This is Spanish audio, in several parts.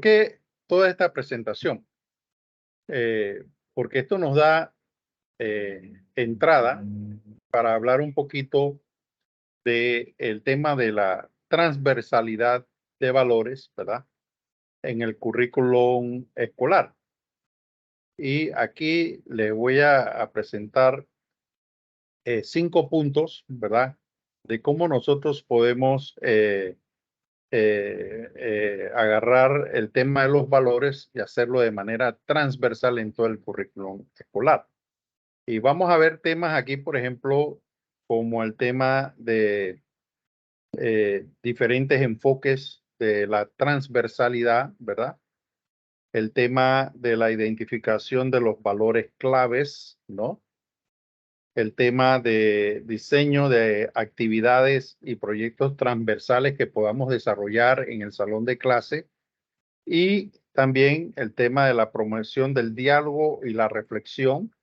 qué toda esta presentación? Porque esto nos da entrada para hablar un poquito del tema de la transversalidad de valores, ¿verdad? En el currículum escolar. Y aquí le voy a presentar 5 puntos, ¿verdad? De cómo nosotros podemos agarrar el tema de los valores y hacerlo de manera transversal en todo el currículum escolar. Y vamos a ver temas aquí, por ejemplo, como el tema de diferentes enfoques de la transversalidad, ¿verdad? El tema de la identificación de los valores claves, ¿no? El tema de diseño de actividades y proyectos transversales que podamos desarrollar en el salón de clase y también el tema de la promoción del diálogo y la reflexión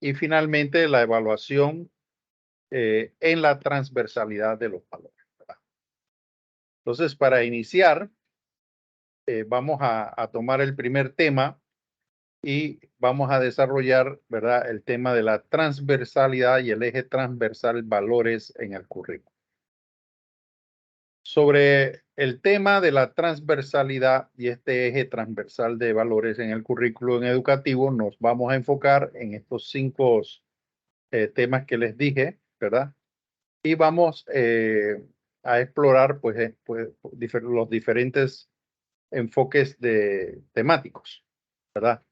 y finalmente la evaluación en la transversalidad de los valores, ¿verdad? Entonces, para iniciar, vamos a tomar el primer tema y vamos a desarrollar, ¿verdad?, el tema de la transversalidad y el eje transversal valores en el currículo. Sobre el tema de la transversalidad y este eje transversal de valores en el currículo educativo, nos vamos a enfocar en estos 5 temas que les dije, ¿verdad? Y vamos a explorar los diferentes enfoques temáticos, ¿verdad?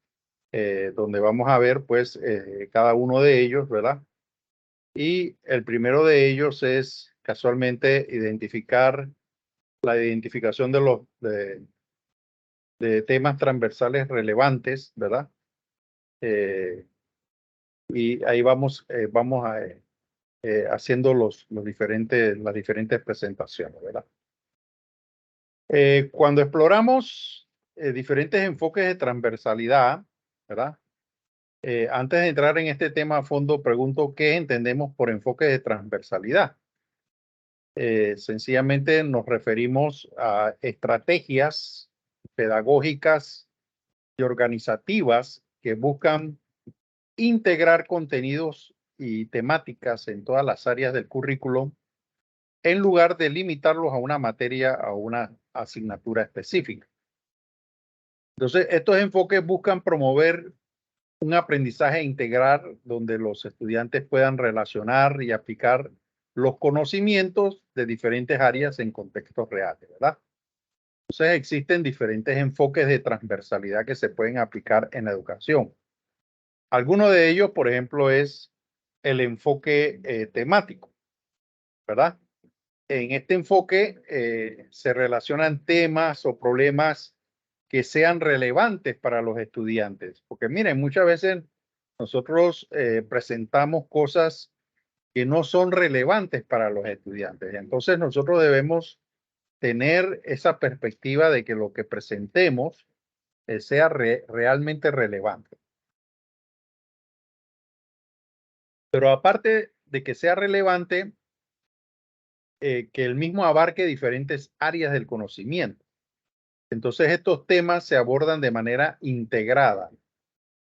Donde vamos a ver pues cada uno de ellos, ¿verdad? Y el primero de ellos es casualmente identificar la identificación de temas transversales relevantes, ¿verdad? Y ahí vamos haciendo las diferentes presentaciones, ¿verdad? Cuando exploramos diferentes enfoques de transversalidad, ¿verdad? Antes de entrar en este tema a fondo, pregunto qué entendemos por enfoque de transversalidad. Sencillamente nos referimos a estrategias pedagógicas y organizativas que buscan integrar contenidos y temáticas en todas las áreas del currículum en lugar de limitarlos a una materia o una asignatura específica. Entonces, estos enfoques buscan promover un aprendizaje integral donde los estudiantes puedan relacionar y aplicar los conocimientos de diferentes áreas en contextos reales, ¿verdad? Entonces existen diferentes enfoques de transversalidad que se pueden aplicar en la educación. Alguno de ellos, por ejemplo, es el enfoque temático, ¿verdad? En este enfoque se relacionan temas o problemas que sean relevantes para los estudiantes. Porque miren, muchas veces nosotros presentamos cosas que no son relevantes para los estudiantes. Entonces nosotros debemos tener esa perspectiva de que lo que presentemos sea realmente relevante. Pero aparte de que sea relevante, que el mismo abarque diferentes áreas del conocimiento. Entonces estos temas se abordan de manera integrada,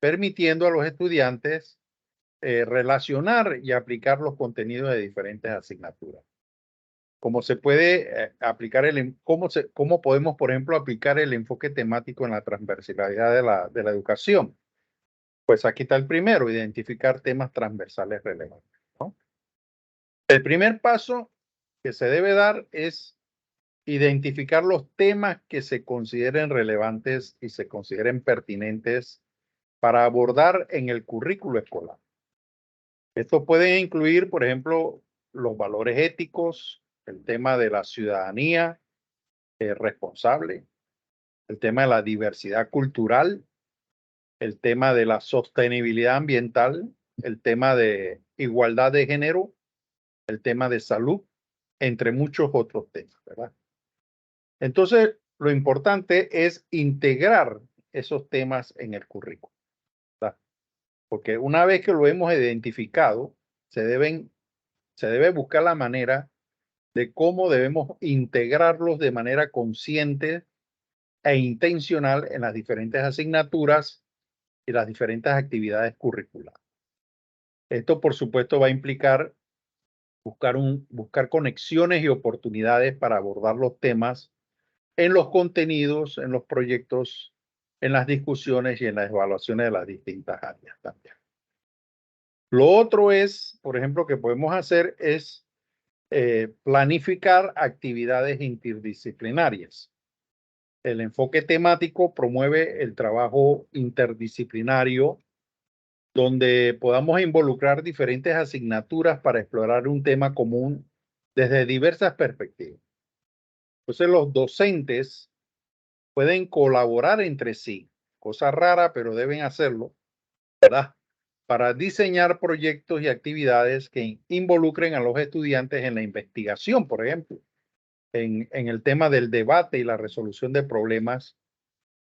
permitiendo a los estudiantes relacionar y aplicar los contenidos de diferentes asignaturas. ¿Cómo se puede aplicar cómo podemos, por ejemplo, aplicar el enfoque temático en la transversalidad de la educación? Pues aquí está el primero, identificar temas transversales relevantes, ¿no? El primer paso que se debe dar es identificar los temas que se consideren relevantes y se consideren pertinentes para abordar en el currículo escolar. Esto puede incluir, por ejemplo, los valores éticos, el tema de la ciudadanía responsable, el tema de la diversidad cultural, el tema de la sostenibilidad ambiental, el tema de igualdad de género, el tema de salud, entre muchos otros temas, ¿verdad? Entonces, lo importante es integrar esos temas en el currículo, ¿verdad? Porque una vez que lo hemos identificado, se debe buscar la manera de cómo debemos integrarlos de manera consciente e intencional en las diferentes asignaturas y las diferentes actividades curriculares. Esto, por supuesto, va a implicar buscar conexiones y oportunidades para abordar los temas en los contenidos, en los proyectos, en las discusiones y en las evaluaciones de las distintas áreas también. Lo otro es, por ejemplo, que podemos hacer es planificar actividades interdisciplinarias. El enfoque temático promueve el trabajo interdisciplinario donde podamos involucrar diferentes asignaturas para explorar un tema común desde diversas perspectivas. Entonces, los docentes pueden colaborar entre sí, cosa rara, pero deben hacerlo, ¿verdad? Para diseñar proyectos y actividades que involucren a los estudiantes en la investigación, por ejemplo, en el tema del debate y la resolución de problemas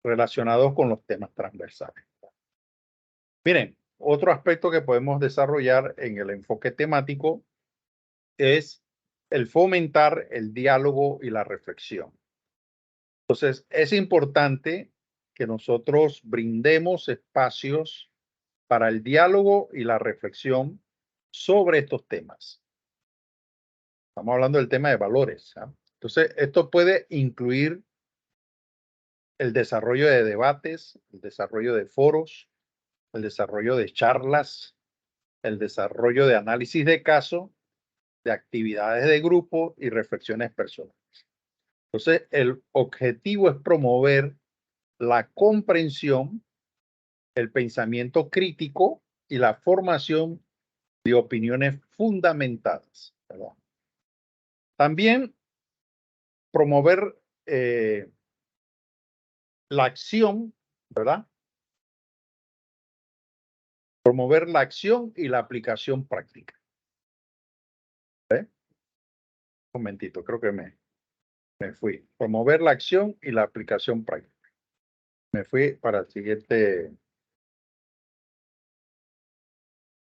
relacionados con los temas transversales. Miren, otro aspecto que podemos desarrollar en el enfoque temático es el fomentar el diálogo y la reflexión. Entonces, es importante que nosotros brindemos espacios para el diálogo y la reflexión sobre estos temas. Estamos hablando del tema de valores. ¿Ah? Entonces, esto puede incluir el desarrollo de debates, el desarrollo de foros, el desarrollo de charlas, el desarrollo de análisis de caso, de actividades de grupo y reflexiones personales. Entonces, el objetivo es promover la comprensión, el pensamiento crítico y la formación de opiniones fundamentadas, ¿verdad? También promover la acción, ¿verdad? Promover la acción y la aplicación práctica. Un momentito, creo que me fui. Promover la acción y la aplicación práctica. Me fui para el siguiente.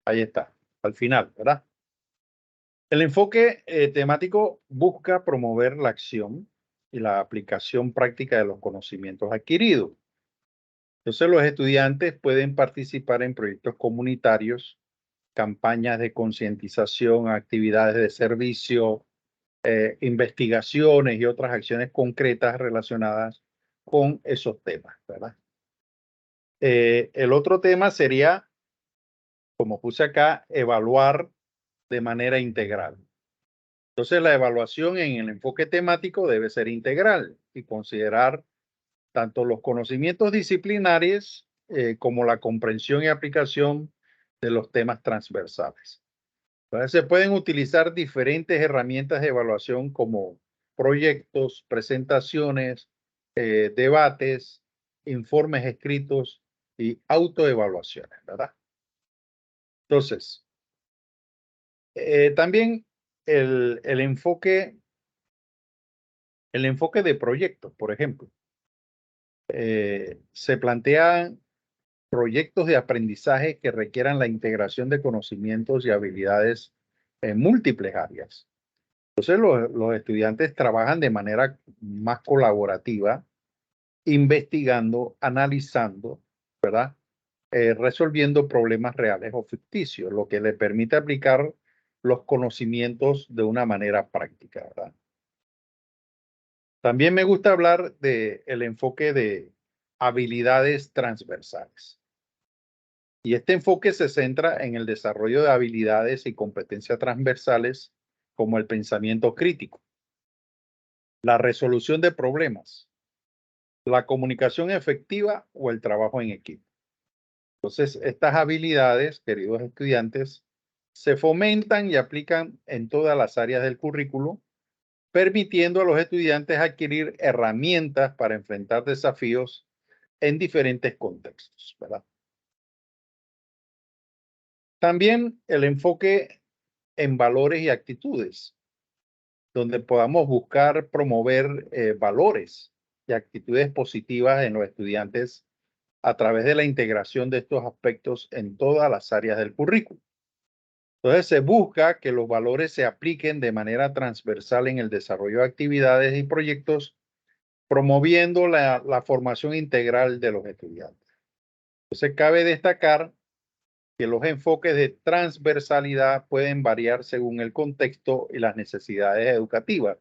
Ahí está, al final, ¿verdad? El enfoque temático busca promover la acción y la aplicación práctica de los conocimientos adquiridos. Entonces, los estudiantes pueden participar en proyectos comunitarios, campañas de concientización, actividades de servicio, investigaciones y otras acciones concretas relacionadas con esos temas, ¿verdad? El otro tema sería, como puse acá, evaluar de manera integral. Entonces, la evaluación en el enfoque temático debe ser integral y considerar tanto los conocimientos disciplinarios como la comprensión y aplicación de los temas transversales. Entonces, se pueden utilizar diferentes herramientas de evaluación como proyectos, presentaciones, debates, informes escritos y autoevaluaciones, ¿verdad? Entonces, también el enfoque de proyectos, por ejemplo, se plantean proyectos de aprendizaje que requieran la integración de conocimientos y habilidades en múltiples áreas. Entonces, los estudiantes trabajan de manera más colaborativa, investigando, analizando, ¿verdad? Resolviendo problemas reales o ficticios, lo que les permite aplicar los conocimientos de una manera práctica, ¿verdad? También me gusta hablar del enfoque de habilidades transversales. Y este enfoque se centra en el desarrollo de habilidades y competencias transversales como el pensamiento crítico, la resolución de problemas, la comunicación efectiva o el trabajo en equipo. Entonces, estas habilidades, queridos estudiantes, se fomentan y aplican en todas las áreas del currículo, permitiendo a los estudiantes adquirir herramientas para enfrentar desafíos en diferentes contextos, ¿verdad? También el enfoque en valores y actitudes, donde podamos buscar promover valores y actitudes positivas en los estudiantes a través de la integración de estos aspectos en todas las áreas del currículo. Entonces, se busca que los valores se apliquen de manera transversal en el desarrollo de actividades y proyectos promoviendo la formación integral de los estudiantes. Entonces, cabe destacar que los enfoques de transversalidad pueden variar según el contexto y las necesidades educativas.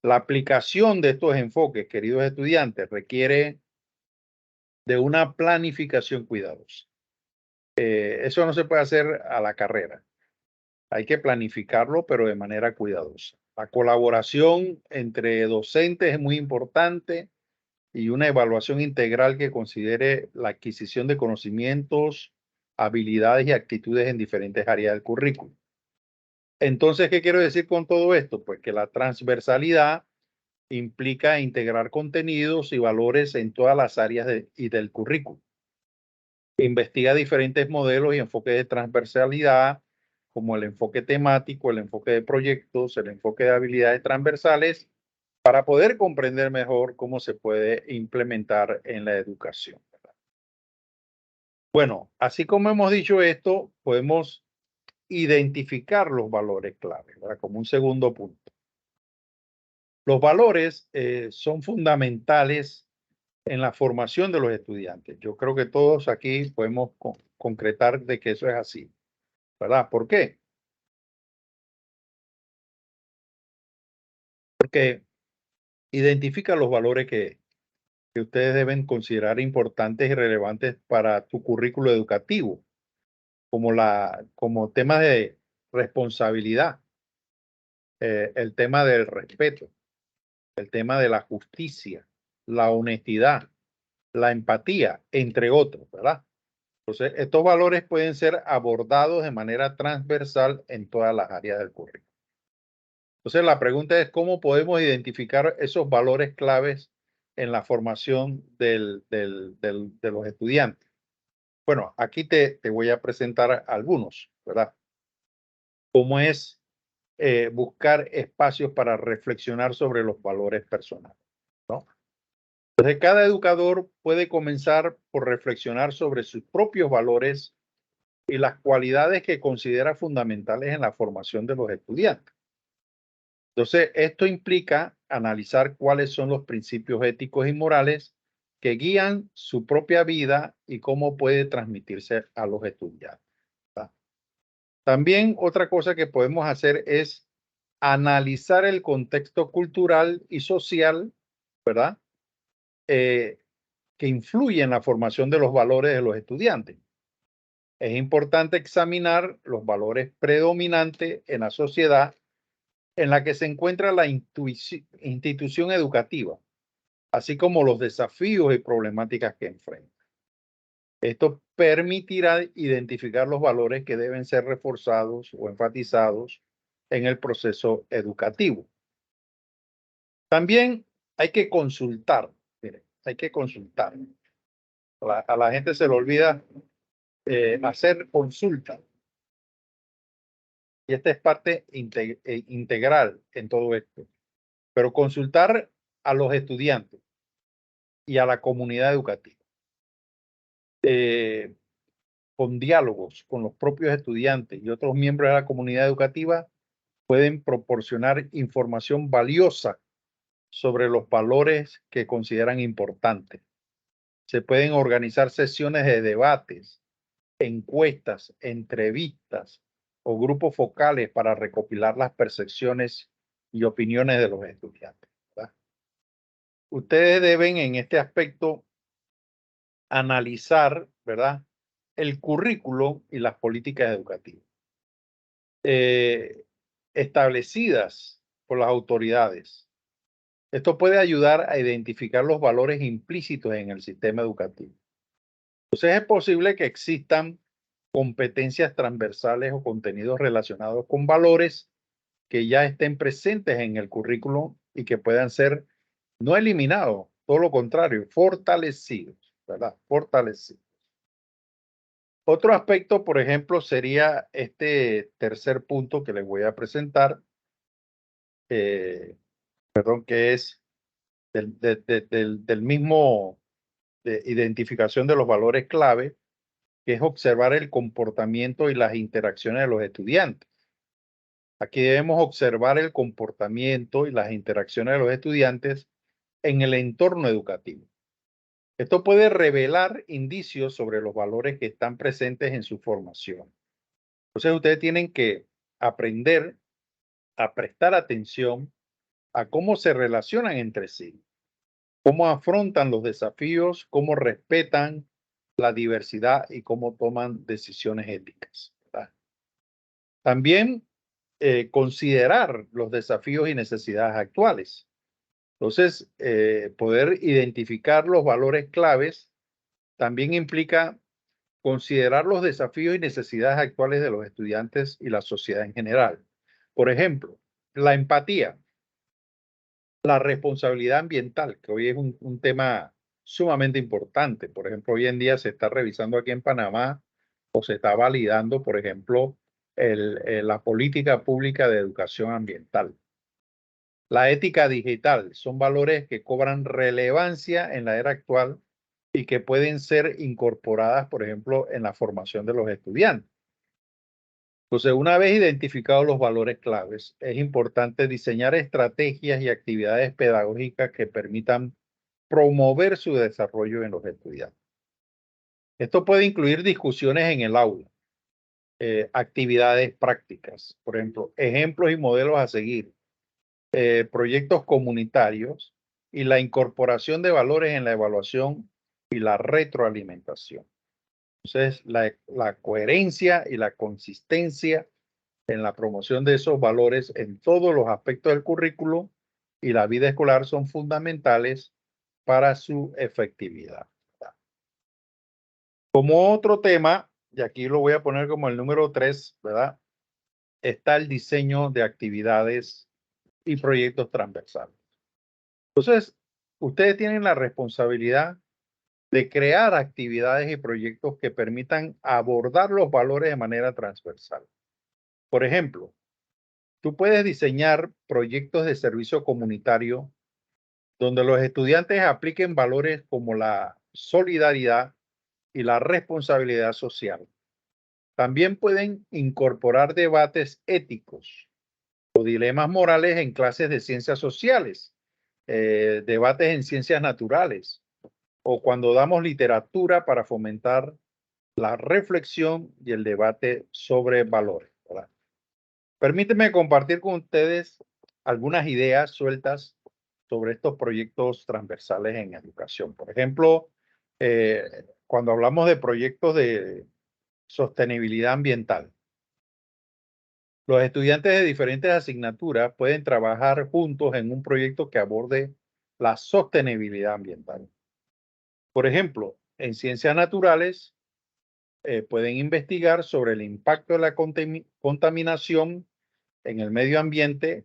La aplicación de estos enfoques, queridos estudiantes, requiere de una planificación cuidadosa. Eso no se puede hacer a la carrera. Hay que planificarlo, pero de manera cuidadosa. La colaboración entre docentes es muy importante y una evaluación integral que considere la adquisición de conocimientos, habilidades y actitudes en diferentes áreas del currículo. Entonces, ¿qué quiero decir con todo esto? Pues que la transversalidad implica integrar contenidos y valores en todas las áreas del currículo. Investiga diferentes modelos y enfoques de transversalidad, como el enfoque temático, el enfoque de proyectos, el enfoque de habilidades transversales, para poder comprender mejor cómo se puede implementar en la educación. Bueno, así como hemos dicho esto, podemos identificar los valores clave, ¿verdad? Como un segundo punto. Los valores son fundamentales en la formación de los estudiantes. Yo creo que todos aquí podemos concretar de que eso es así, ¿verdad? ¿Por qué? Porque identifica los valores que ustedes deben considerar importantes y relevantes para tu currículo educativo, como temas de responsabilidad, el tema del respeto, el tema de la justicia, la honestidad, la empatía, entre otros, ¿verdad? Entonces, estos valores pueden ser abordados de manera transversal en todas las áreas del currículo. Entonces, la pregunta es cómo podemos identificar esos valores claves en la formación de los estudiantes. Bueno, aquí te voy a presentar algunos, ¿verdad? Cómo es buscar espacios para reflexionar sobre los valores personales, ¿no? Entonces, cada educador puede comenzar por reflexionar sobre sus propios valores y las cualidades que considera fundamentales en la formación de los estudiantes. Entonces, esto implica analizar cuáles son los principios éticos y morales que guían su propia vida y cómo puede transmitirse a los estudiantes, ¿verdad? También otra cosa que podemos hacer es analizar el contexto cultural y social, ¿verdad? Que influye en la formación de los valores de los estudiantes. Es importante examinar los valores predominantes en la sociedad en la que se encuentra la institución educativa, así como los desafíos y problemáticas que enfrenta. Esto permitirá identificar los valores que deben ser reforzados o enfatizados en el proceso educativo. También hay que consultar, miren, hay que consultar. A la gente se le olvida hacer consulta. Y esta es parte integral en todo esto. Pero consultar a los estudiantes y a la comunidad educativa. Con diálogos con los propios estudiantes y otros miembros de la comunidad educativa pueden proporcionar información valiosa sobre los valores que consideran importantes. Se pueden organizar sesiones de debates, encuestas, entrevistas o grupos focales para recopilar las percepciones y opiniones de los estudiantes, ¿verdad? Ustedes deben en este aspecto analizar, ¿verdad?, el currículo y las políticas educativas establecidas por las autoridades. Esto puede ayudar a identificar los valores implícitos en el sistema educativo. Entonces es posible que existan competencias transversales o contenidos relacionados con valores que ya estén presentes en el currículo y que puedan ser no eliminados, todo lo contrario, fortalecidos, ¿verdad? Fortalecidos. Otro aspecto, por ejemplo, sería este tercer punto que les voy a presentar, perdón, que es del mismo de identificación de los valores clave, que es observar el comportamiento y las interacciones de los estudiantes. Aquí debemos observar el comportamiento y las interacciones de los estudiantes en el entorno educativo. Esto puede revelar indicios sobre los valores que están presentes en su formación. Entonces ustedes tienen que aprender a prestar atención a cómo se relacionan entre sí, cómo afrontan los desafíos, cómo respetan la diversidad y cómo toman decisiones éticas, ¿verdad? También considerar los desafíos y necesidades actuales. Entonces, poder identificar los valores claves también implica considerar los desafíos y necesidades actuales de los estudiantes y la sociedad en general. Por ejemplo, la empatía, la responsabilidad ambiental, que hoy es un tema sumamente importante. Por ejemplo, hoy en día se está revisando aquí en Panamá o se está validando, por ejemplo, la política pública de educación ambiental. La ética digital son valores que cobran relevancia en la era actual y que pueden ser incorporadas, por ejemplo, en la formación de los estudiantes. Entonces, una vez identificados los valores claves, es importante diseñar estrategias y actividades pedagógicas que permitan promover su desarrollo en los estudiantes. Esto puede incluir discusiones en el aula, actividades prácticas, por ejemplo, ejemplos y modelos a seguir, proyectos comunitarios y la incorporación de valores en la evaluación y la retroalimentación. Entonces, la coherencia y la consistencia en la promoción de esos valores en todos los aspectos del currículo y la vida escolar son fundamentales para su efectividad. Como otro tema, y aquí lo voy a poner como el número 3, ¿verdad? Está el diseño de actividades y proyectos transversales. Entonces, ustedes tienen la responsabilidad de crear actividades y proyectos que permitan abordar los valores de manera transversal. Por ejemplo, tú puedes diseñar proyectos de servicio comunitario donde los estudiantes apliquen valores como la solidaridad y la responsabilidad social. También pueden incorporar debates éticos o dilemas morales en clases de ciencias sociales, debates en ciencias naturales o cuando damos literatura para fomentar la reflexión y el debate sobre valores, ¿verdad? Permíteme compartir con ustedes algunas ideas sueltas sobre estos proyectos transversales en educación. Por ejemplo, cuando hablamos de proyectos de sostenibilidad ambiental, los estudiantes de diferentes asignaturas pueden trabajar juntos en un proyecto que aborde la sostenibilidad ambiental. Por ejemplo, en ciencias naturales, pueden investigar sobre el impacto de la contaminación en el medio ambiente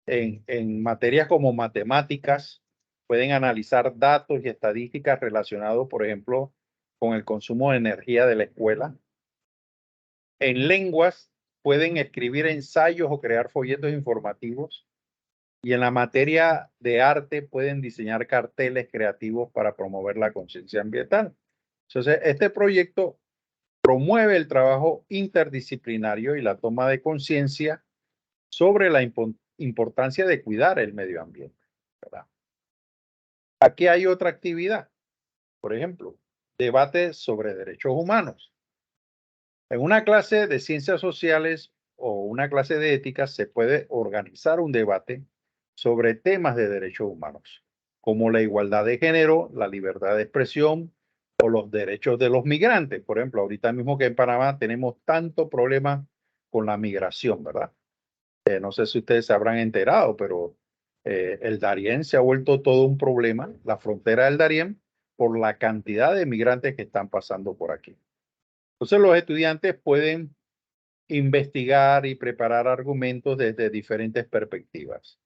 en materias como matemáticas, pueden analizar datos y estadísticas relacionados, por ejemplo, con el consumo de energía de la escuela. En lenguas, pueden escribir ensayos o crear folletos informativos. Y en la materia de arte, pueden diseñar carteles creativos para promover la conciencia ambiental. Entonces, este proyecto promueve el trabajo interdisciplinario y la toma de conciencia sobre la importancia de cuidar el medio ambiente, ¿verdad? Aquí hay otra actividad, por ejemplo, debate sobre derechos humanos. En una clase de ciencias sociales o una clase de ética se puede organizar un debate sobre temas de derechos humanos, como la igualdad de género, la libertad de expresión o los derechos de los migrantes. Por ejemplo, ahorita mismo que en Panamá tenemos tanto problema con la migración, ¿verdad? No sé si ustedes se habrán enterado, pero el Darién se ha vuelto todo un problema, la frontera del Darién, por la cantidad de migrantes que están pasando por aquí. Entonces los estudiantes pueden investigar y preparar argumentos desde diferentes perspectivas.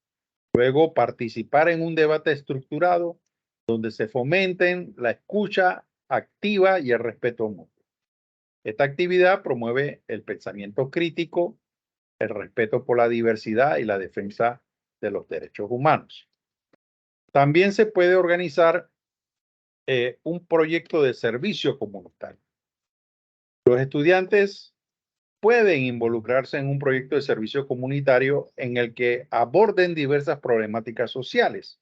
Luego participar en un debate estructurado donde se fomenten la escucha activa y el respeto mutuo. Esta actividad promueve el pensamiento crítico, el respeto por la diversidad y la defensa de los derechos humanos. También se puede organizar un proyecto de servicio comunitario. Los estudiantes pueden involucrarse en un proyecto de servicio comunitario en el que aborden diversas problemáticas sociales,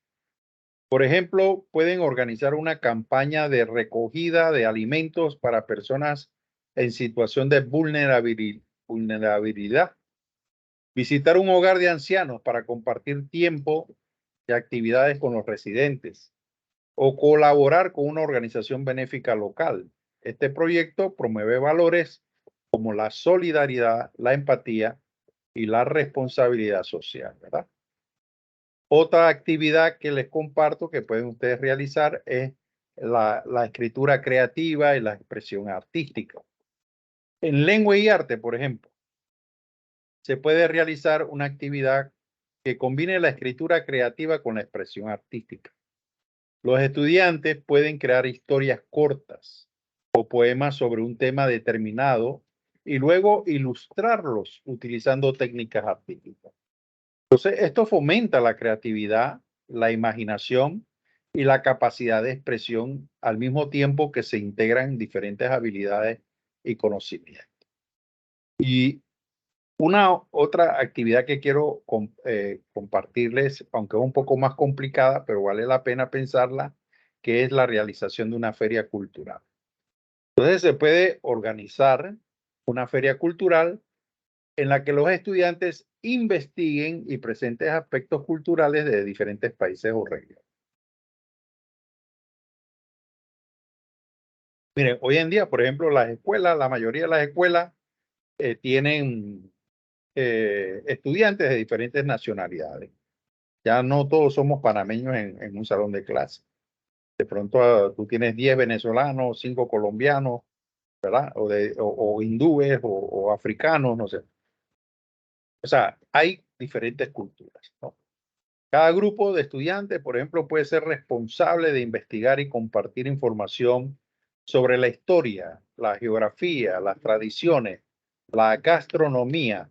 Por ejemplo, pueden organizar una campaña de recogida de alimentos para personas en situación de vulnerabilidad. Visitar un hogar de ancianos para compartir tiempo y actividades con los residentes o colaborar con una organización benéfica local. Este proyecto promueve valores como la solidaridad, la empatía y la responsabilidad social, ¿verdad? Otra actividad que les comparto que pueden ustedes realizar es la escritura creativa y la expresión artística. En lengua y arte, por ejemplo, se puede realizar una actividad que combine la escritura creativa con la expresión artística. Los estudiantes pueden crear historias cortas o poemas sobre un tema determinado y luego ilustrarlos utilizando técnicas artísticas. Entonces, esto fomenta la creatividad, la imaginación y la capacidad de expresión al mismo tiempo que se integran diferentes habilidades y conocimientos. Y una otra actividad que quiero compartirles, aunque es un poco más complicada, pero vale la pena pensarla, que es la realización de una feria cultural. Entonces se puede organizar una feria cultural en la que los estudiantes investiguen y presenten aspectos culturales de diferentes países o regiones. Miren, hoy en día, por ejemplo, las escuelas, la mayoría de las escuelas tienen estudiantes de diferentes nacionalidades. Ya no todos somos panameños en un salón de clase. De pronto tú tienes 10 venezolanos, 5 colombianos, ¿verdad? O hindúes o africanos, no sé. O sea, hay diferentes culturas, ¿no? Cada grupo de estudiantes, por ejemplo, puede ser responsable de investigar y compartir información sobre la historia, la geografía, las tradiciones, la gastronomía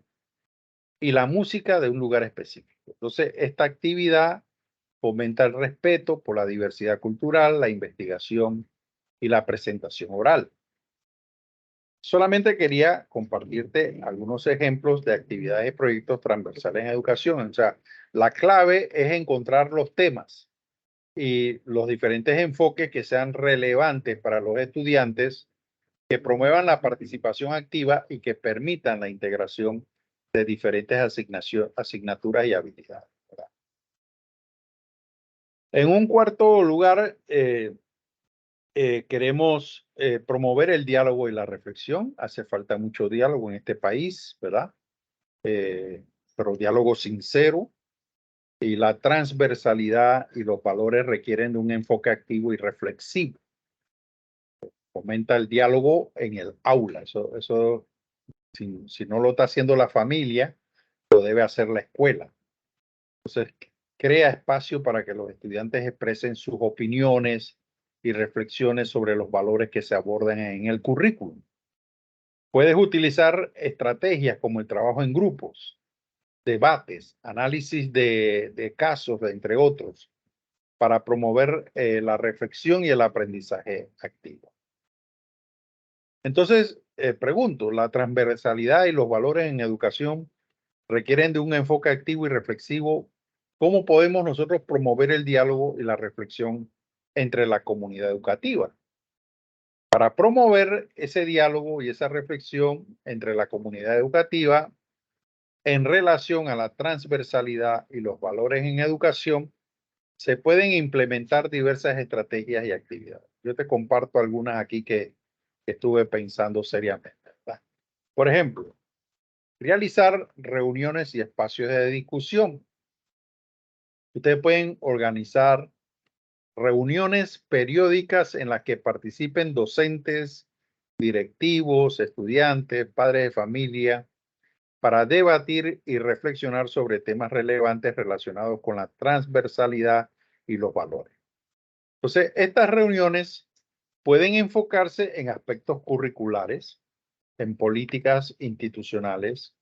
y la música de un lugar específico. Entonces, esta actividad fomenta el respeto por la diversidad cultural, la investigación y la presentación oral. Solamente quería compartirte algunos ejemplos de actividades y proyectos transversales en educación. O sea, la clave es encontrar los temas y los diferentes enfoques que sean relevantes para los estudiantes, que promuevan la participación activa y que permitan la integración de diferentes asignaturas y habilidades, ¿verdad? En un cuarto lugar, queremos promover el diálogo y la reflexión. Hace falta mucho diálogo en este país, ¿verdad? Pero diálogo sincero y la transversalidad y los valores requieren de un enfoque activo y reflexivo. Fomenta el diálogo en el aula. Eso si no lo está haciendo la familia, lo debe hacer la escuela. Entonces, crea espacio para que los estudiantes expresen sus opiniones y reflexiones sobre los valores que se abordan en el currículum. Puedes utilizar estrategias como el trabajo en grupos, debates, análisis de casos, entre otros, para promover la reflexión y el aprendizaje activo. Entonces, pregunto, ¿la transversalidad y los valores en educación requieren de un enfoque activo y reflexivo? ¿Cómo podemos nosotros promover el diálogo y la reflexión entre la comunidad educativa? Para promover ese diálogo y esa reflexión entre la comunidad educativa en relación a la transversalidad y los valores en educación, se pueden implementar diversas estrategias y actividades. Yo te comparto algunas aquí que estuve pensando seriamente, ¿verdad? Por ejemplo, realizar reuniones y espacios de discusión. Ustedes pueden organizar reuniones periódicas en las que participen docentes, directivos, estudiantes, padres de familia, para debatir y reflexionar sobre temas relevantes relacionados con la transversalidad y los valores. Entonces, estas reuniones pueden enfocarse en aspectos curriculares, en políticas institucionales,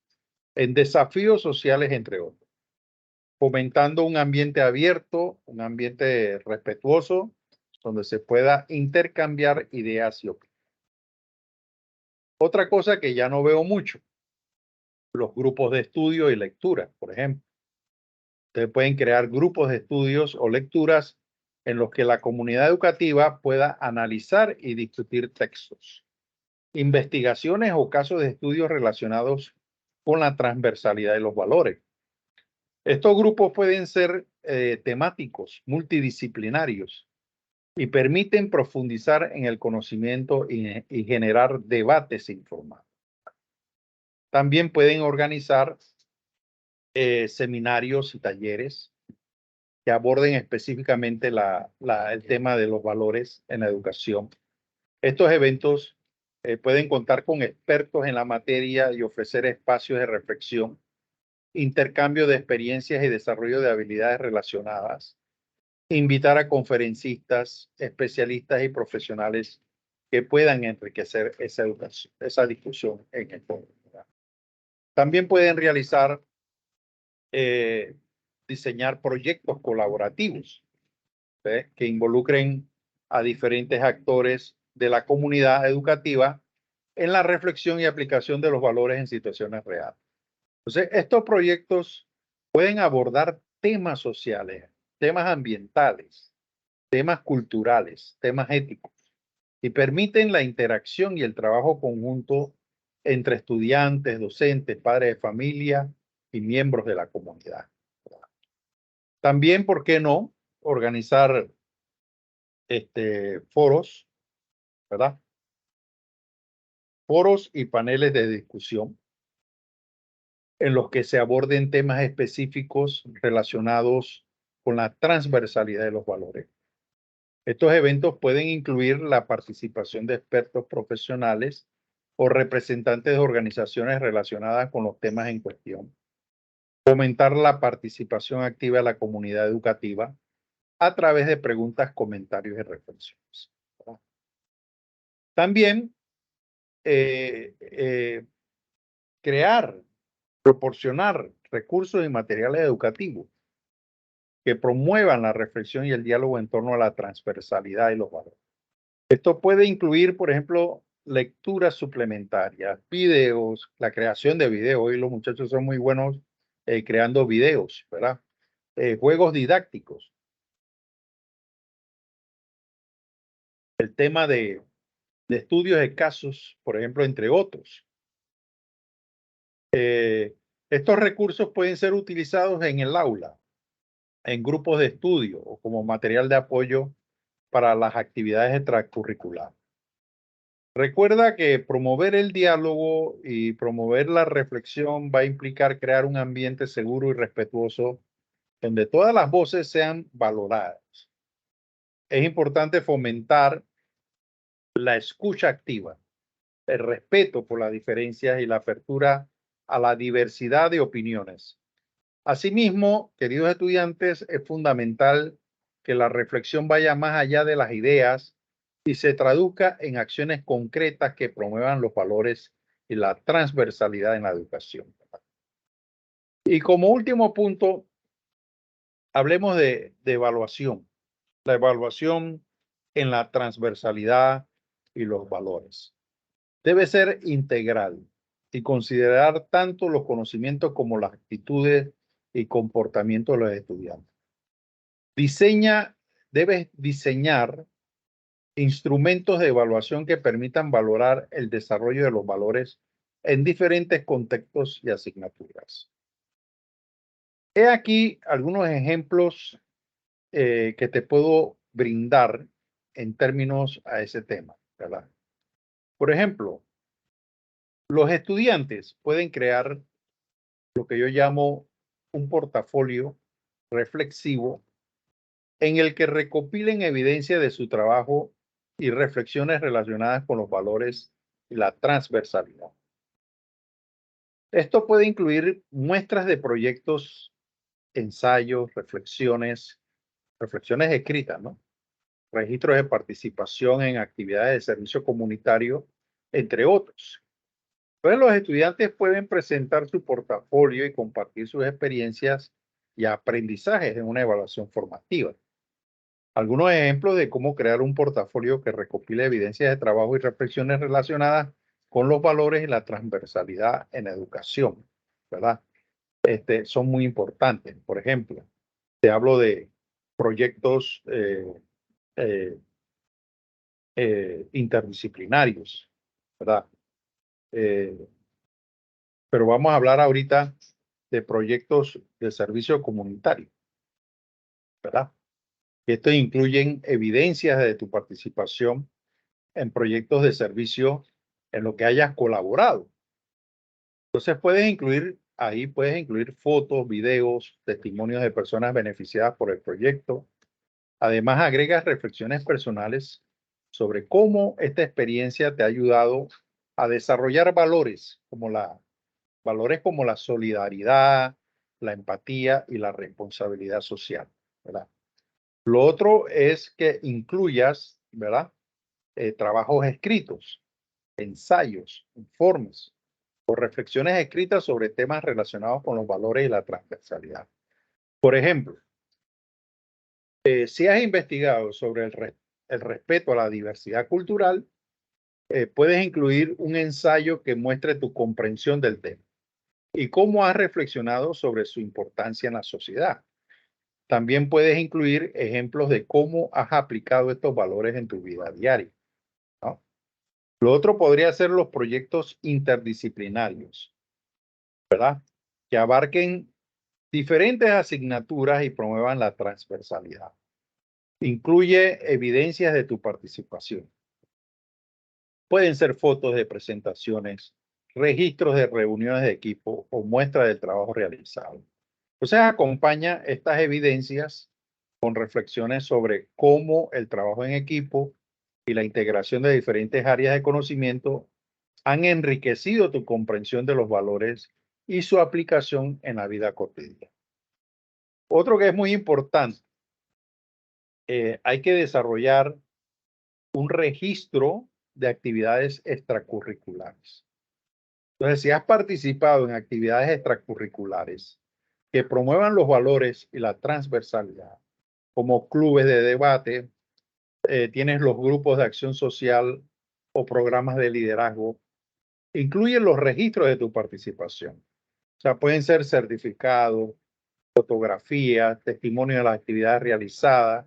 en desafíos sociales, entre otros, fomentando un ambiente abierto, un ambiente respetuoso, donde se pueda intercambiar ideas y opiniones. Otra cosa que ya no veo mucho, los grupos de estudio y lectura, por ejemplo. Ustedes pueden crear grupos de estudios o lecturas en los que la comunidad educativa pueda analizar y discutir textos, investigaciones o casos de estudios relacionados con la transversalidad de los valores. Estos grupos pueden ser temáticos, multidisciplinarios y permiten profundizar en el conocimiento y generar debates informados. También pueden organizar seminarios y talleres que aborden específicamente el tema de los valores en la educación. Estos eventos pueden contar con expertos en la materia y ofrecer espacios de reflexión, intercambio de experiencias y desarrollo de habilidades relacionadas. Invitar a conferencistas, especialistas y profesionales que puedan enriquecer esa educación, esa discusión en el foro. También pueden realizar, diseñar proyectos colaborativos que involucren a diferentes actores de la comunidad educativa en la reflexión y aplicación de los valores en situaciones reales. Entonces, estos proyectos pueden abordar temas sociales, temas ambientales, temas culturales, temas éticos, y permiten la interacción y el trabajo conjunto entre estudiantes, docentes, padres de familia y miembros de la comunidad. También, ¿por qué no?, organizar foros, ¿verdad? Foros y paneles de discusión en los que se aborden temas específicos relacionados con la transversalidad de los valores. Estos eventos pueden incluir la participación de expertos profesionales o representantes de organizaciones relacionadas con los temas en cuestión. Fomentar la participación activa de la comunidad educativa a través de preguntas, comentarios y reflexiones. También crear, proporcionar recursos y materiales educativos que promuevan la reflexión y el diálogo en torno a la transversalidad y los valores. Esto puede incluir, por ejemplo, lecturas suplementarias, videos, la creación de videos. Hoy los muchachos son muy buenos creando videos, ¿verdad? Juegos didácticos. El tema de estudios de casos, por ejemplo, entre otros. Estos recursos pueden ser utilizados en el aula, en grupos de estudio o como material de apoyo para las actividades extracurriculares. Recuerda que promover el diálogo y promover la reflexión va a implicar crear un ambiente seguro y respetuoso donde todas las voces sean valoradas. Es importante fomentar la escucha activa, el respeto por las diferencias y la apertura a la diversidad de opiniones. Asimismo, queridos estudiantes, es fundamental que la reflexión vaya más allá de las ideas y se traduzca en acciones concretas que promuevan los valores y la transversalidad en la educación. Y como último punto, hablemos de evaluación. La evaluación en la transversalidad y los valores. Debe ser integral y considerar tanto los conocimientos como las actitudes y comportamientos de los estudiantes. Debes diseñar instrumentos de evaluación que permitan valorar el desarrollo de los valores en diferentes contextos y asignaturas. He aquí algunos ejemplos que te puedo brindar en términos a ese tema, ¿verdad? Por ejemplo, los estudiantes pueden crear lo que yo llamo un portafolio reflexivo en el que recopilen evidencia de su trabajo y reflexiones relacionadas con los valores y la transversalidad. Esto puede incluir muestras de proyectos, ensayos, reflexiones escritas, ¿no? Registros de participación en actividades de servicio comunitario, entre otros. Entonces, los estudiantes pueden presentar su portafolio y compartir sus experiencias y aprendizajes en una evaluación formativa. Algunos ejemplos de cómo crear un portafolio que recopile evidencias de trabajo y reflexiones relacionadas con los valores y la transversalidad en la educación, ¿verdad? Son muy importantes. Por ejemplo, te hablo de proyectos interdisciplinarios, ¿verdad? Pero vamos a hablar ahorita de proyectos de servicio comunitario, ¿verdad? Estos incluyen evidencias de tu participación en proyectos de servicio en lo que hayas colaborado. Entonces puedes incluir fotos, videos, testimonios de personas beneficiadas por el proyecto. Además, agregas reflexiones personales sobre cómo esta experiencia te ha ayudado a desarrollar valores como la solidaridad, la empatía y la responsabilidad social, ¿verdad? Lo otro es que incluyas, ¿verdad? Trabajos escritos, ensayos, informes o reflexiones escritas sobre temas relacionados con los valores y la transversalidad. Por ejemplo, si has investigado sobre el respeto a la diversidad cultural, puedes incluir un ensayo que muestre tu comprensión del tema y cómo has reflexionado sobre su importancia en la sociedad. También puedes incluir ejemplos de cómo has aplicado estos valores en tu vida diaria, ¿no? Lo otro podría ser los proyectos interdisciplinarios, ¿verdad? Que abarquen diferentes asignaturas y promuevan la transversalidad. Incluye evidencias de tu participación. Pueden ser fotos de presentaciones, registros de reuniones de equipo o muestras del trabajo realizado. Entonces acompaña estas evidencias con reflexiones sobre cómo el trabajo en equipo y la integración de diferentes áreas de conocimiento han enriquecido tu comprensión de los valores y su aplicación en la vida cotidiana. Otro que es muy importante, hay que desarrollar un registro de actividades extracurriculares. Entonces, si has participado en actividades extracurriculares que promuevan los valores y la transversalidad, como clubes de debate, tienes los grupos de acción social o programas de liderazgo, incluyen los registros de tu participación. O sea, pueden ser certificados, fotografías, testimonios de las actividades realizadas,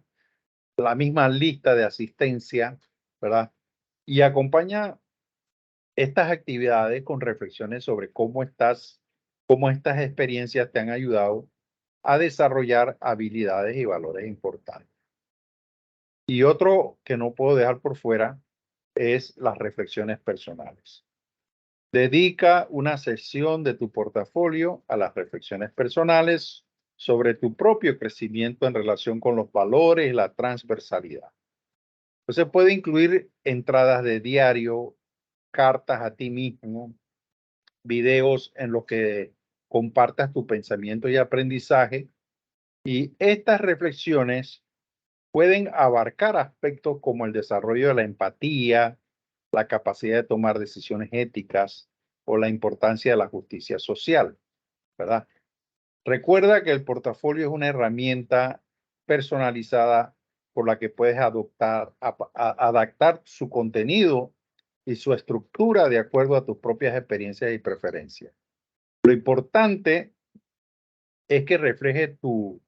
la misma lista de asistencia, ¿verdad? Y acompaña estas actividades con reflexiones sobre cómo estas experiencias te han ayudado a desarrollar habilidades y valores importantes. Y otro que no puedo dejar por fuera es las reflexiones personales. Dedica una sesión de tu portafolio a las reflexiones personales sobre tu propio crecimiento en relación con los valores y la transversalidad. Entonces puede incluir entradas de diario, cartas a ti mismo, videos en los que compartas tu pensamiento y aprendizaje. Y estas reflexiones pueden abarcar aspectos como el desarrollo de la empatía, la capacidad de tomar decisiones éticas o la importancia de la justicia social, ¿verdad? Recuerda que el portafolio es una herramienta personalizada por la que puedes adaptar su contenido y su estructura de acuerdo a tus propias experiencias y preferencias. Lo importante es que refleje tu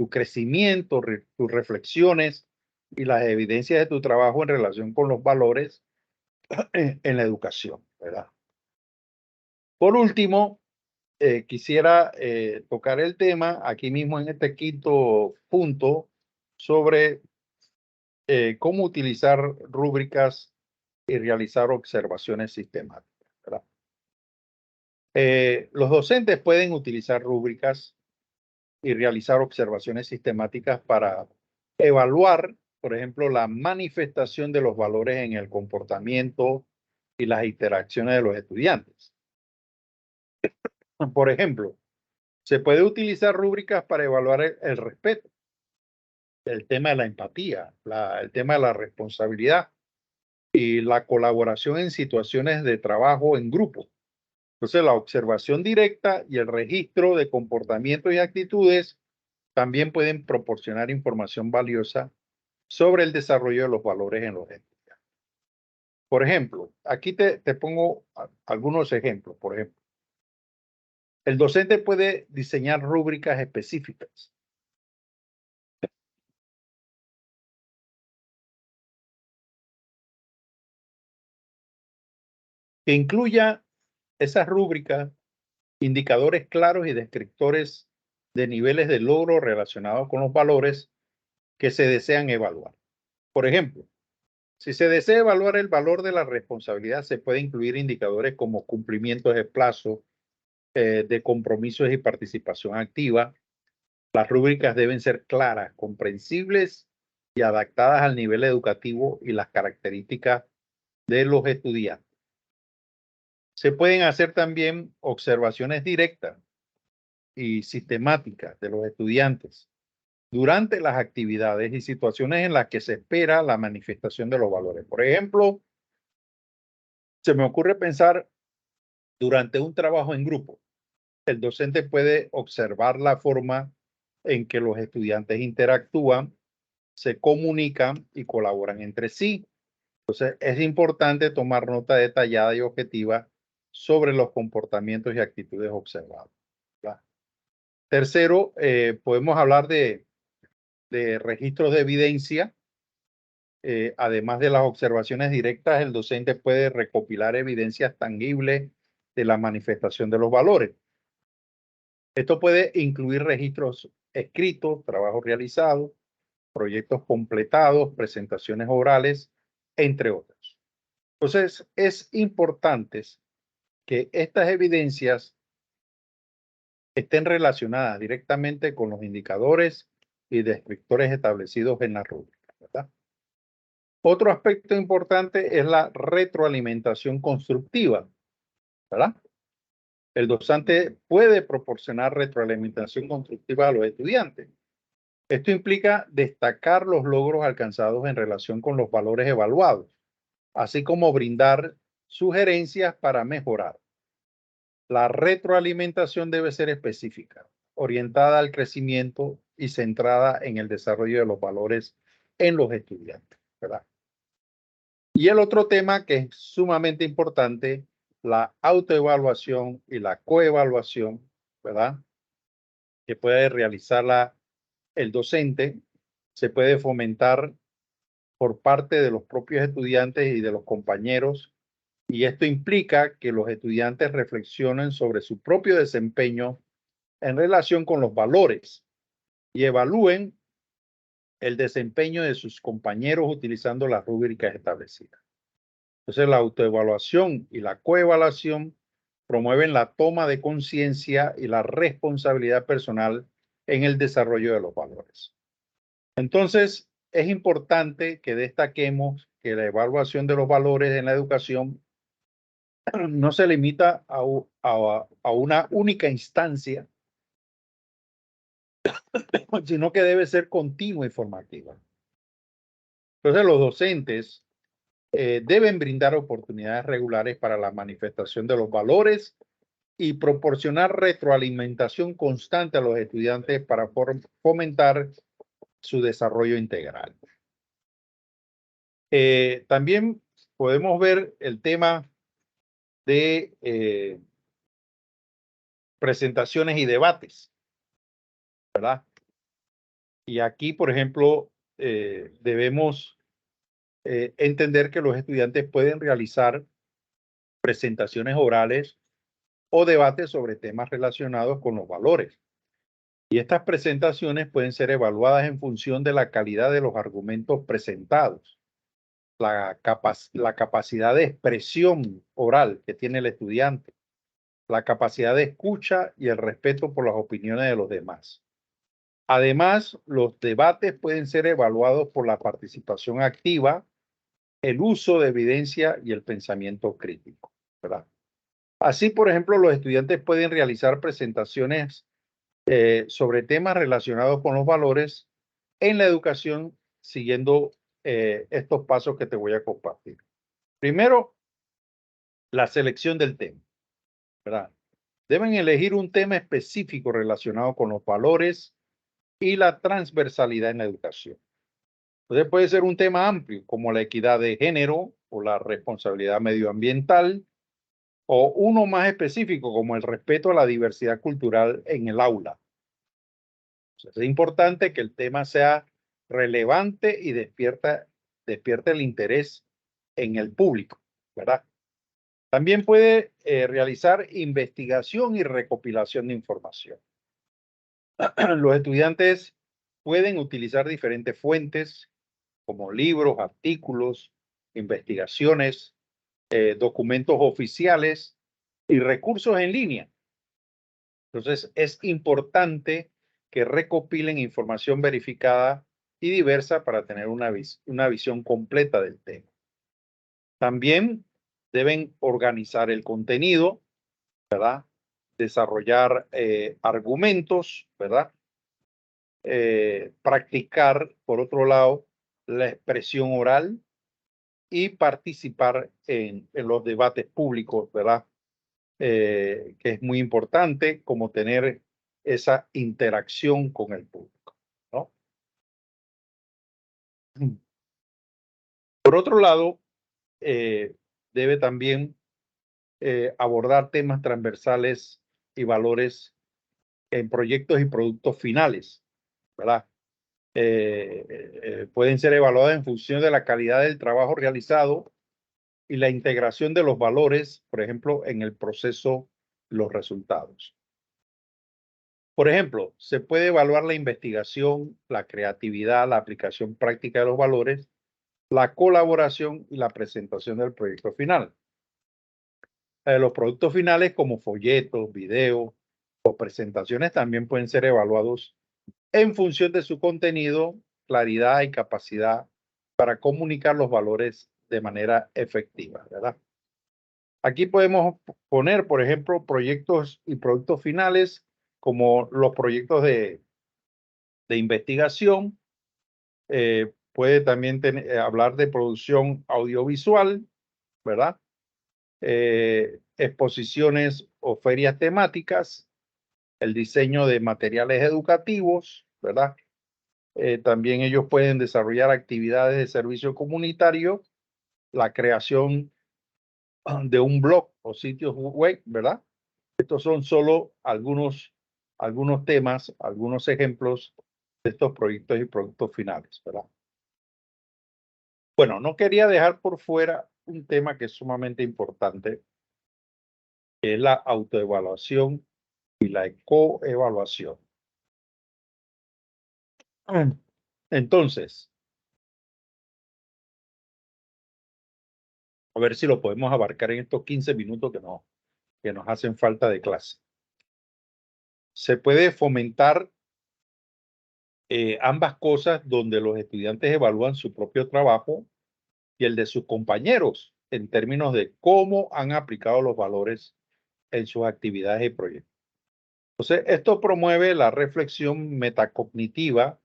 crecimiento, tus reflexiones y las evidencias de tu trabajo en relación con los valores en la educación, ¿verdad? Por último, quisiera tocar el tema aquí mismo en este quinto punto sobre cómo utilizar rúbricas y realizar observaciones sistemáticas, ¿verdad? Los docentes pueden utilizar rúbricas y realizar observaciones sistemáticas para evaluar, por ejemplo, la manifestación de los valores en el comportamiento y las interacciones de los estudiantes. Por ejemplo, se puede utilizar rúbricas para evaluar el respeto, el tema de la empatía, el tema de la responsabilidad y la colaboración en situaciones de trabajo en grupo. Entonces, la observación directa y el registro de comportamientos y actitudes también pueden proporcionar información valiosa sobre el desarrollo de los valores en los estudiantes. Por ejemplo, aquí te pongo algunos ejemplos. Por ejemplo, el docente puede diseñar rúbricas específicas que incluya esas rúbricas, indicadores claros y descriptores de niveles de logro relacionados con los valores que se desean evaluar. Por ejemplo, si se desea evaluar el valor de la responsabilidad, se puede incluir indicadores como cumplimiento de plazo, de compromisos y participación activa. Las rúbricas deben ser claras, comprensibles y adaptadas al nivel educativo y las características de los estudiantes. Se pueden hacer también observaciones directas y sistemáticas de los estudiantes durante las actividades y situaciones en las que se espera la manifestación de los valores. Por ejemplo, se me ocurre pensar durante un trabajo en grupo. El docente puede observar la forma en que los estudiantes interactúan, se comunican y colaboran entre sí. Entonces, es importante tomar nota detallada y objetiva sobre los comportamientos y actitudes observados, ¿verdad? Tercero, podemos hablar de registros de evidencia. Además de las observaciones directas, el docente puede recopilar evidencias tangibles de la manifestación de los valores. Esto puede incluir registros escritos, trabajos realizados, proyectos completados, presentaciones orales, entre otros. Entonces, es importante que estas evidencias estén relacionadas directamente con los indicadores y descriptores establecidos en la rúbrica, ¿verdad? Otro aspecto importante es la retroalimentación constructiva, ¿verdad? El docente puede proporcionar retroalimentación constructiva a los estudiantes. Esto implica destacar los logros alcanzados en relación con los valores evaluados, así como brindar sugerencias para mejorar. La retroalimentación debe ser específica, orientada al crecimiento y centrada en el desarrollo de los valores en los estudiantes, ¿verdad? Y el otro tema que es sumamente importante, la autoevaluación y la coevaluación, ¿verdad? Que puede realizarla el docente, se puede fomentar por parte de los propios estudiantes y de los compañeros, y esto implica que los estudiantes reflexionen sobre su propio desempeño en relación con los valores y evalúen el desempeño de sus compañeros utilizando las rúbricas establecidas. Entonces, la autoevaluación y la coevaluación promueven la toma de conciencia y la responsabilidad personal en el desarrollo de los valores. Entonces, es importante que destaquemos que la evaluación de los valores en la educación no se limita a una única instancia, sino que debe ser continua y formativa. Entonces, los docentes deben brindar oportunidades regulares para la manifestación de los valores y proporcionar retroalimentación constante a los estudiantes para fomentar su desarrollo integral. También podemos ver el tema de presentaciones y debates, ¿verdad? Y aquí, por ejemplo, debemos entender que los estudiantes pueden realizar presentaciones orales o debates sobre temas relacionados con los valores. Y estas presentaciones pueden ser evaluadas en función de la calidad de los argumentos presentados, la capacidad de expresión oral que tiene el estudiante, la capacidad de escucha y el respeto por las opiniones de los demás. Además, los debates pueden ser evaluados por la participación activa, el uso de evidencia y el pensamiento crítico, ¿verdad? Así, por ejemplo, los estudiantes pueden realizar presentaciones sobre temas relacionados con los valores en la educación siguiendo estos pasos que te voy a compartir. Primero, la selección del tema, ¿verdad? Deben elegir un tema específico relacionado con los valores y la transversalidad en la educación. Entonces puede ser un tema amplio como la equidad de género o la responsabilidad medioambiental, o uno más específico como el respeto a la diversidad cultural en el aula. Entonces, es importante que el tema sea relevante y despierte el interés en el público, ¿verdad? También puede realizar investigación y recopilación de información. Los estudiantes pueden utilizar diferentes fuentes como libros, artículos, investigaciones, documentos oficiales y recursos en línea. Entonces, es importante que recopilen información verificada y diversa para tener una visión completa del tema. También deben organizar el contenido, ¿verdad? Desarrollar argumentos, ¿verdad? Practicar, por otro lado, la expresión oral y participar en los debates públicos, ¿verdad? Que es muy importante, como tener esa interacción con el público, ¿no? Por otro lado, debe también abordar temas transversales y valores en proyectos y productos finales, ¿verdad? Pueden ser evaluados en función de la calidad del trabajo realizado y la integración de los valores, por ejemplo, en el proceso, los resultados. Por ejemplo, se puede evaluar la investigación, la creatividad, la aplicación práctica de los valores, la colaboración y la presentación del proyecto final. Los productos finales como folletos, videos o presentaciones también pueden ser evaluados en función de su contenido, claridad y capacidad para comunicar los valores de manera efectiva, ¿verdad? Aquí podemos poner, por ejemplo, proyectos y productos finales como los proyectos de investigación. Puede también hablar de producción audiovisual, ¿verdad? Exposiciones o ferias temáticas, el diseño de materiales educativos, ¿verdad? También ellos pueden desarrollar actividades de servicio comunitario, la creación de un blog o sitios web, ¿verdad? Estos son solo algunos temas, algunos ejemplos de estos proyectos y productos finales, ¿verdad? Bueno, no quería dejar por fuera un tema que es sumamente importante, que es la autoevaluación y la coevaluación. Entonces, a ver si lo podemos abarcar en estos 15 minutos que nos hacen falta de clase. Se puede fomentar ambas cosas donde los estudiantes evalúan su propio trabajo y el de sus compañeros en términos de cómo han aplicado los valores en sus actividades y proyectos. Entonces, esto promueve la reflexión metacognitiva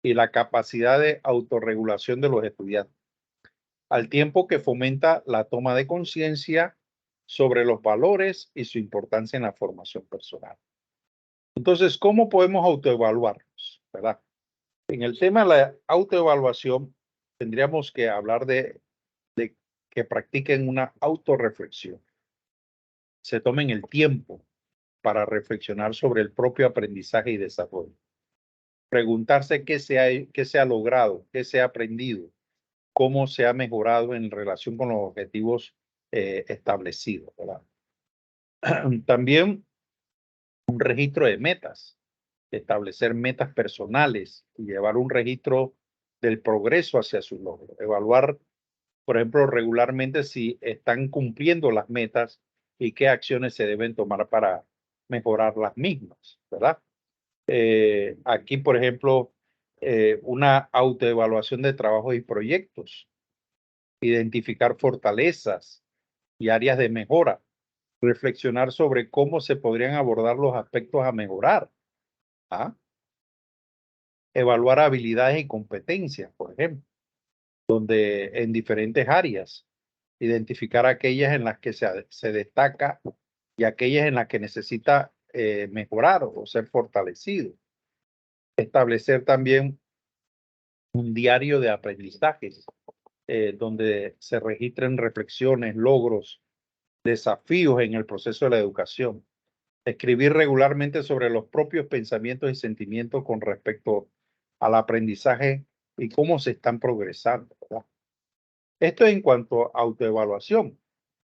y la capacidad de autorregulación de los estudiantes, al tiempo que fomenta la toma de conciencia sobre los valores y su importancia en la formación personal. Entonces, ¿cómo podemos autoevaluarnos? ¿Verdad? En el tema de la autoevaluación, tendríamos que hablar de que practiquen una autorreflexión. Se tomen el tiempo para reflexionar sobre el propio aprendizaje y desarrollo. Preguntarse qué se ha logrado, qué se ha aprendido, cómo se ha mejorado en relación con los objetivos establecidos, ¿verdad? También un registro de metas, establecer metas personales y llevar un registro del progreso hacia su logro. Evaluar, por ejemplo, regularmente si están cumpliendo las metas y qué acciones se deben tomar para mejorar las mismas, ¿verdad? Aquí, por ejemplo, una autoevaluación de trabajos y proyectos, identificar fortalezas y áreas de mejora, reflexionar sobre cómo se podrían abordar los aspectos a mejorar, ¿ah? Evaluar habilidades y competencias, por ejemplo, donde en diferentes áreas, identificar aquellas en las que se destaca y aquellas en las que necesita mejorar o ser fortalecido. Establecer también un diario de aprendizajes, donde se registren reflexiones, logros, desafíos en el proceso de la educación. Escribir regularmente sobre los propios pensamientos y sentimientos con respecto al aprendizaje y cómo se están progresando, ¿verdad? Esto en cuanto a autoevaluación.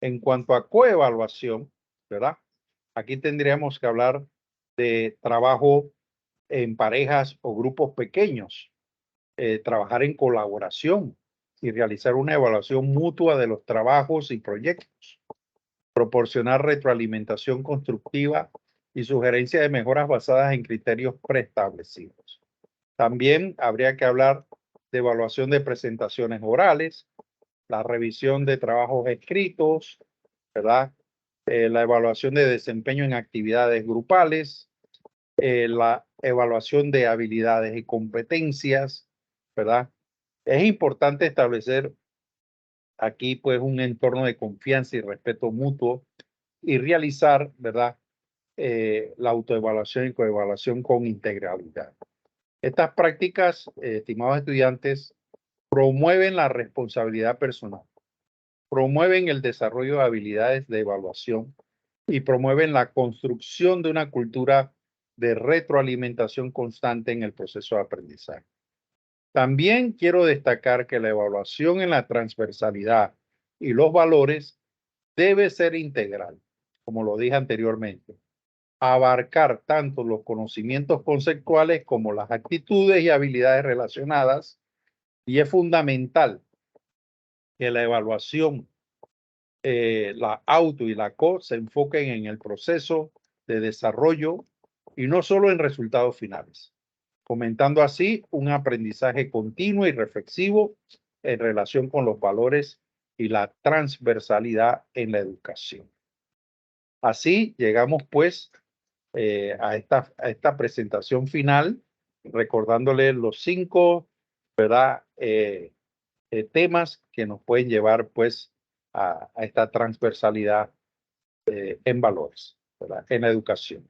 En cuanto a coevaluación, ¿verdad? Aquí tendríamos que hablar de trabajo en parejas o grupos pequeños, trabajar en colaboración y realizar una evaluación mutua de los trabajos y proyectos, proporcionar retroalimentación constructiva y sugerencias de mejoras basadas en criterios preestablecidos. También habría que hablar de evaluación de presentaciones orales, la revisión de trabajos escritos, ¿verdad? La evaluación de desempeño en actividades grupales, la evaluación de habilidades y competencias, ¿verdad? Es importante establecer aquí pues un entorno de confianza y respeto mutuo y realizar, ¿verdad? La autoevaluación y coevaluación con integralidad. Estas prácticas, estimados estudiantes, promueven la responsabilidad personal, promueven el desarrollo de habilidades de evaluación y promueven la construcción de una cultura de retroalimentación constante en el proceso de aprendizaje. También quiero destacar que la evaluación en la transversalidad y los valores debe ser integral, como lo dije anteriormente, abarcar tanto los conocimientos conceptuales como las actitudes y habilidades relacionadas, y es fundamental que la evaluación, la auto y la co se enfoquen en el proceso de desarrollo y no solo en resultados finales, fomentando así un aprendizaje continuo y reflexivo en relación con los valores y la transversalidad en la educación. Así llegamos pues a esta presentación final, recordándole los 5, ¿verdad? Temas que nos pueden llevar pues a esta transversalidad en valores, ¿verdad? En la educación.